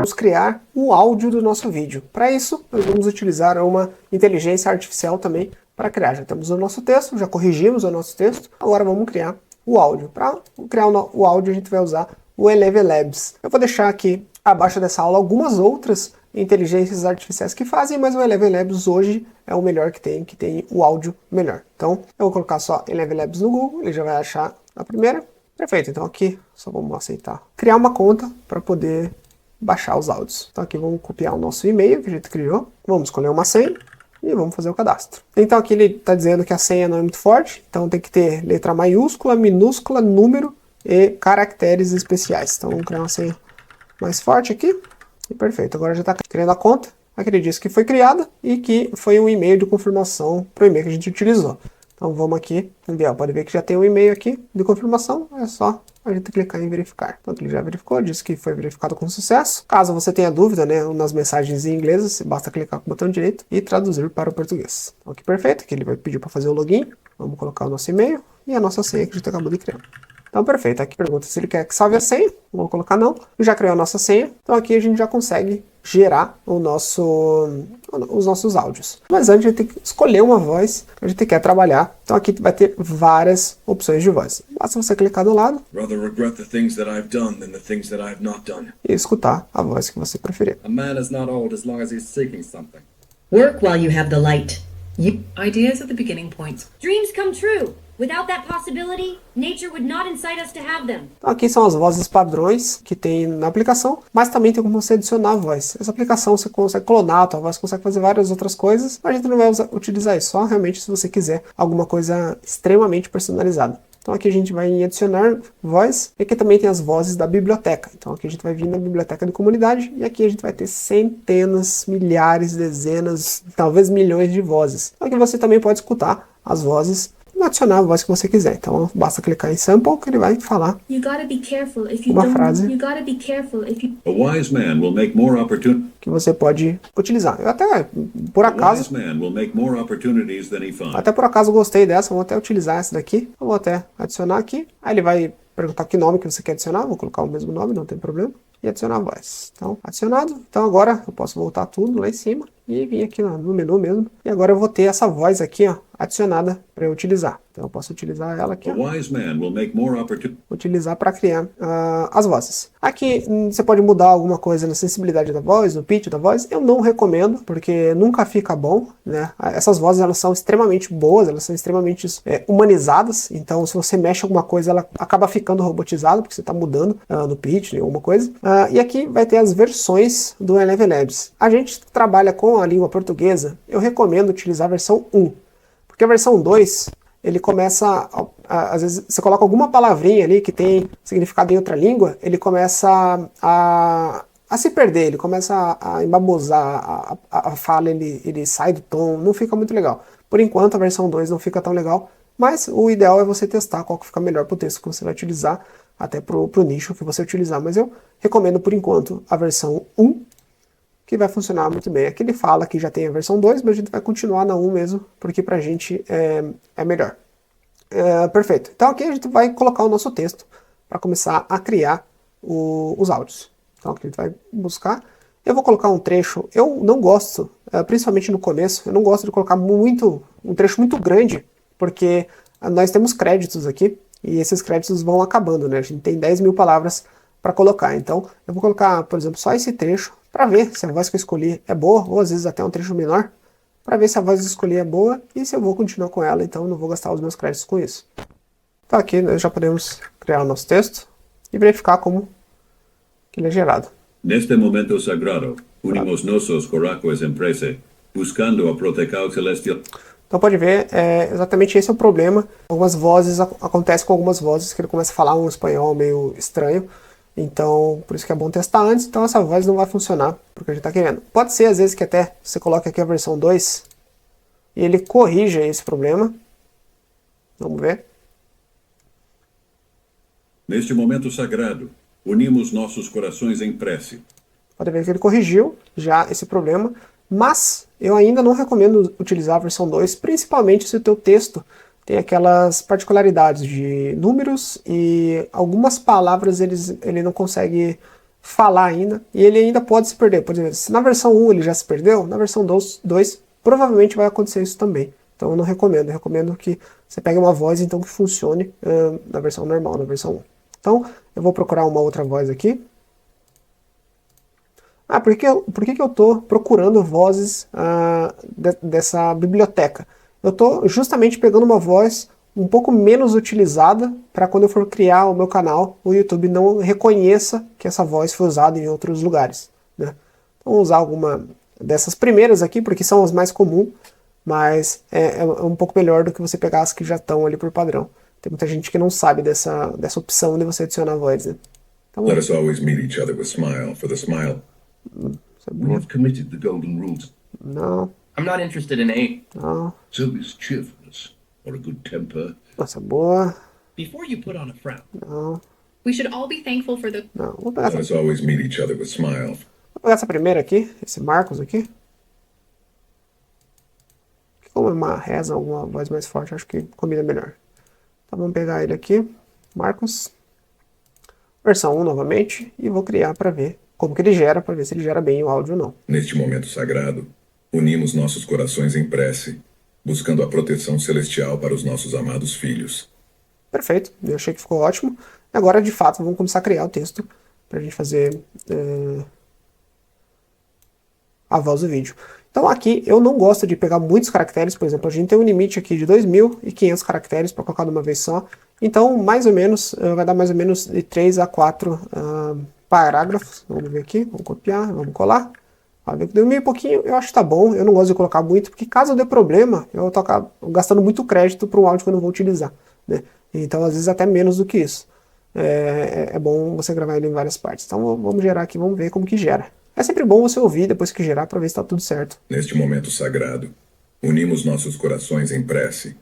vamos criar o áudio do nosso vídeo. Para isso, nós vamos utilizar uma inteligência artificial também para criar. Já temos o nosso texto, já corrigimos o nosso texto, agora vamos criar o áudio. Para criar o áudio, a gente vai usar o ElevenLabs. Eu vou deixar aqui abaixo dessa aula algumas outras inteligências artificiais que fazem, mas o ElevenLabs hoje é o melhor que tem o áudio melhor. Então, eu vou colocar só ElevenLabs no Google, ele já vai achar a primeira. Perfeito, então aqui só vamos aceitar. Criar uma conta para poder baixar os áudios. Então aqui vamos copiar o nosso e-mail que a gente criou, vamos escolher uma senha e vamos fazer o cadastro. Então aqui ele está dizendo que a senha não é muito forte, então tem que ter letra maiúscula, minúscula, número e caracteres especiais. Então vamos criar uma senha mais forte aqui. E perfeito, agora já está criando a conta. Aqui ele diz que foi criada e que foi um e-mail de confirmação para o e-mail que a gente utilizou. Então vamos aqui, pode ver que já tem um e-mail aqui de confirmação, é só a gente clicar em verificar. Então ele já verificou, disse que foi verificado com sucesso. Caso você tenha dúvida, né, nas mensagens em inglês, basta clicar com o botão direito e traduzir para o português. Então aqui perfeito, aqui ele vai pedir para fazer o login, vamos colocar o nosso e-mail e a nossa senha que a gente acabou de criar. Então perfeito, aqui pergunta se ele quer que salve a senha, vamos colocar não, já criou a nossa senha, então aqui a gente já consegue gerar os nossos áudios. Mas antes a gente tem que escolher uma voz que a gente quer trabalhar, então aqui vai ter várias opções de voz. Basta você clicar do lado e escutar a voz que você preferir. A man is not old as long as he's seeking something. Work while you have the light. Ideas at the beginning point. Dreams come true. Without that possibility, nature would not incite us to have them. Então aqui são as vozes padrões que tem na aplicação, mas também tem como você adicionar a voz. Essa aplicação você consegue clonar a tua voz, consegue fazer várias outras coisas, mas a gente não vai utilizar isso, só realmente se você quiser alguma coisa extremamente personalizada. Então aqui a gente vai adicionar voz, e aqui também tem as vozes da biblioteca. Então aqui a gente vai vir na biblioteca de comunidade, e aqui a gente vai ter centenas, milhares, dezenas, talvez milhões de vozes. Então aqui você também pode escutar as vozes, adicionar a voz que você quiser. Então basta clicar em sample que ele vai falar uma frase que você pode utilizar. Eu até por acaso gostei dessa, vou até utilizar essa daqui. Eu vou até adicionar aqui. Aí ele vai perguntar que nome que você quer adicionar, vou colocar o mesmo nome, não tem problema. E adicionar a voz. Então, adicionado. Então agora eu posso voltar tudo lá em cima e vir aqui no menu mesmo. E agora eu vou ter essa voz aqui, ó, adicionada para eu utilizar. Então eu posso utilizar ela aqui, ó, utilizar para criar as vozes. Aqui você pode mudar alguma coisa na sensibilidade da voz, no pitch da voz. Eu não recomendo, porque nunca fica bom, né? Essas vozes elas são extremamente boas, elas são extremamente humanizadas. Então se você mexe alguma coisa, ela acaba ficando robotizada, porque você está mudando no pitch, alguma coisa. E aqui vai ter as versões do ElevenLabs. A gente trabalha com a língua portuguesa, eu recomendo utilizar a versão 1. Porque a versão 2, ele começa, às vezes você coloca alguma palavrinha ali que tem significado em outra língua, ele começa a se perder, ele começa a embabosar, a fala ele sai do tom, não fica muito legal. Por enquanto a versão 2 não fica tão legal, mas o ideal é você testar qual que fica melhor para o texto que você vai utilizar, até para o nicho que você utilizar. Mas eu recomendo por enquanto a versão 1, que vai funcionar muito bem. Aqui ele fala que já tem a versão 2, mas a gente vai continuar na 1 mesmo, porque pra gente é melhor. Perfeito. Então aqui a gente vai colocar o nosso texto para começar a criar os áudios. Então aqui a gente vai buscar. Eu vou colocar um trecho, eu não gosto, principalmente no começo, eu não gosto de colocar um trecho muito grande, porque nós temos créditos aqui, e esses créditos vão acabando, né? A gente tem 10 mil palavras para colocar. Então eu vou colocar, por exemplo, só esse trecho, para ver se a voz que eu escolhi é boa, ou às vezes até um trecho menor, para ver se a voz que eu escolhi é boa e se eu vou continuar com ela, então eu não vou gastar os meus créditos com isso. Então aqui nós já podemos criar o nosso texto e verificar como que ele é gerado. Neste momento sagrado, unimos nossos corações em prece, buscando a proteção celestial. Então pode ver, exatamente esse é o problema. Algumas vozes, acontece com algumas vozes que ele começa a falar um espanhol meio estranho. Então, por isso que é bom testar antes. Então essa voz não vai funcionar porque a gente está querendo. Pode ser às vezes que até você coloque aqui a versão 2 e ele corrija esse problema. Vamos ver. Neste momento sagrado, unimos nossos corações em prece. Pode ver que ele corrigiu já esse problema, mas eu ainda não recomendo utilizar a versão 2, principalmente se o teu texto tem aquelas particularidades de números e algumas palavras ele não consegue falar ainda, e ele ainda pode se perder. Por exemplo, se na versão 1 ele já se perdeu, na versão 2 provavelmente vai acontecer isso também. Então eu não recomendo, eu recomendo que você pegue uma voz então que funcione na versão normal, na versão 1. Então eu vou procurar uma outra voz aqui. Por que eu estou procurando vozes dessa biblioteca? Eu estou justamente pegando uma voz um pouco menos utilizada para quando eu for criar o meu canal, o YouTube não reconheça que essa voz foi usada em outros lugares, né? Então vou usar alguma dessas primeiras aqui, porque são as mais comuns, mas é um pouco melhor do que você pegar as que já estão ali por padrão. Tem muita gente que não sabe dessa opção de você adicionar voz, né? Então, Let us always meet each other with smile, for the smile. We have committed the golden rules. não, I'm not interested in A. não, So is cheerfulness, or a good temper. nossa, boa, Before you put on a frown, não, We should all be thankful for the não. Vou pegar Let us always meet each other with smile. essa primeira aqui, esse Marcos aqui. Como é uma reza, uma voz mais forte, acho que combina melhor. Então vamos pegar ele aqui, Marcos, versão 1 novamente, e vou criar para ver como que ele gera, para ver se ele gera bem o áudio ou não. Neste momento sagrado, unimos nossos corações em prece, buscando a proteção celestial para os nossos amados filhos. Perfeito, eu achei que ficou ótimo. Agora, de fato, vamos começar a criar o texto para a gente fazer a voz do vídeo. Então aqui eu não gosto de pegar muitos caracteres, por exemplo, a gente tem um limite aqui de 2.500 caracteres para colocar de uma vez só. Então, mais ou menos, vai dar mais ou menos de 3 a 4 parágrafos. Vamos ver aqui, vamos copiar, vamos colar. Ver que deu 1.000 e pouquinho, eu acho que tá bom. Eu não gosto de colocar muito, porque caso dê problema, eu tô gastando muito crédito para um áudio que eu não vou utilizar, né? Então, às vezes, até menos do que isso. É bom você gravar ele em várias partes. Então, vamos gerar aqui, vamos ver como que gera. É sempre bom você ouvir depois que gerar para ver se tá tudo certo. Neste momento sagrado, unimos nossos corações em prece,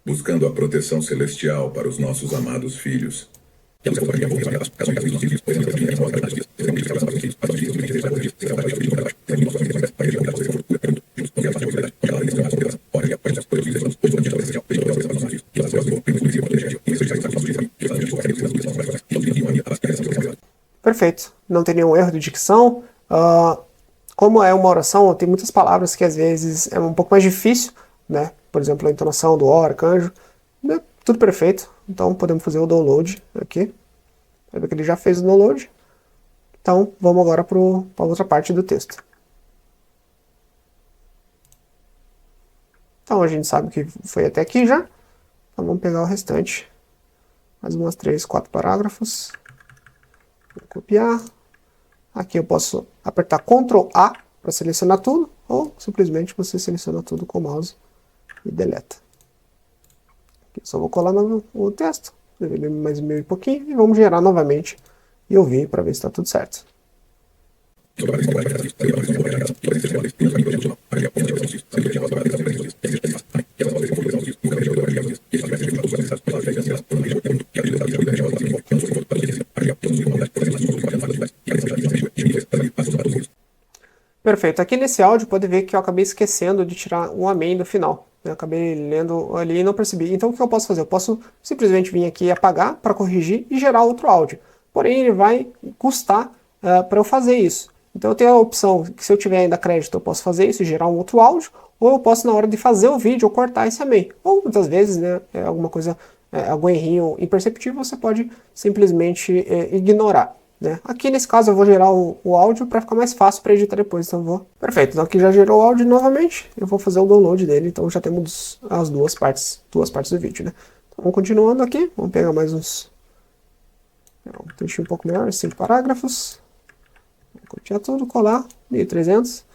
buscando a proteção celestial para os nossos amados filhos. Perfeito, não tem nenhum erro de dicção. Como é uma oração, tem muitas palavras que às vezes é um pouco mais difícil, né? Por exemplo, a entonação do ó, arcanjo, né? Tudo perfeito. Então podemos fazer o download aqui. Vai ver que ele já fez o download. Então vamos agora para a outra parte do texto. Então a gente sabe que foi até aqui já. Então vamos pegar o restante. Mais umas 3, 4 parágrafos. Vou copiar. Aqui eu posso apertar Ctrl A para selecionar tudo, ou simplesmente você seleciona tudo com o mouse e deleta. Aqui só vou colar no texto, mais 1.000 e pouquinho, e vamos gerar novamente e ouvir para ver se está tudo certo. Perfeito, aqui nesse áudio pode ver que eu acabei esquecendo de tirar um amém do final. Eu acabei lendo ali e não percebi. Então o que eu posso fazer? Eu posso simplesmente vir aqui e apagar para corrigir e gerar outro áudio. Porém ele vai custar para eu fazer isso. Então eu tenho a opção que se eu tiver ainda crédito eu posso fazer isso e gerar um outro áudio, ou eu posso na hora de fazer o vídeo eu cortar esse amém. Ou muitas vezes, né, alguma coisa, algum errinho imperceptível você pode simplesmente ignorar. Né? Aqui nesse caso eu vou gerar o áudio para ficar mais fácil para editar depois, então vou... Perfeito, então aqui já gerou o áudio novamente, eu vou fazer o download dele, então já temos as duas partes do vídeo, né? Então vamos continuando aqui, vamos pegar mais um textinho um pouco melhor, 5 parágrafos, vou copiar tudo, colar, 1.300,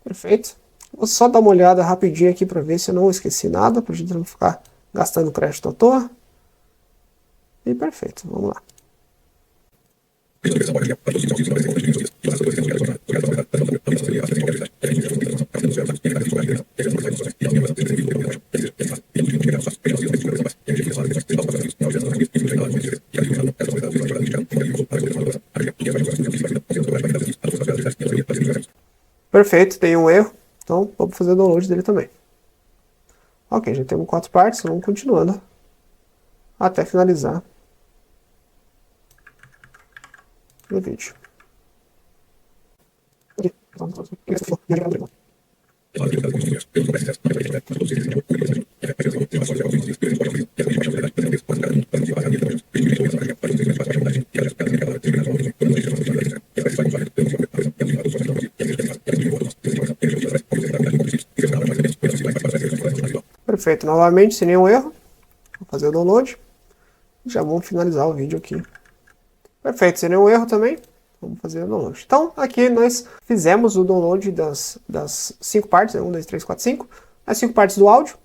perfeito. Vou só dar uma olhada rapidinho aqui para ver se eu não esqueci nada, para a gente não ficar gastando crédito à toa, e perfeito, vamos lá. Perfeito, tem um erro, então vamos fazer o download dele também. Ok, já temos 4 partes, vamos continuando até finalizar o vídeo. Perfeito, novamente, sem nenhum erro. Vou fazer o download. Já vamos finalizar o vídeo aqui. Perfeito, sem nenhum erro também. Vamos fazer o download. Então, aqui nós fizemos o download das 5 partes, 1, 2, 3, 4, 5. As 5 partes do áudio.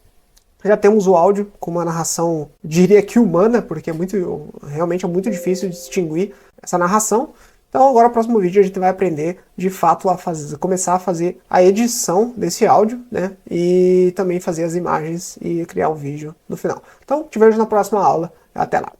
Já temos o áudio com uma narração, diria que humana, porque realmente é muito difícil distinguir essa narração. Então agora no próximo vídeo a gente vai aprender de fato a começar a fazer a edição desse áudio, né? E também fazer as imagens e criar o vídeo no final. Então te vejo na próxima aula. Até lá!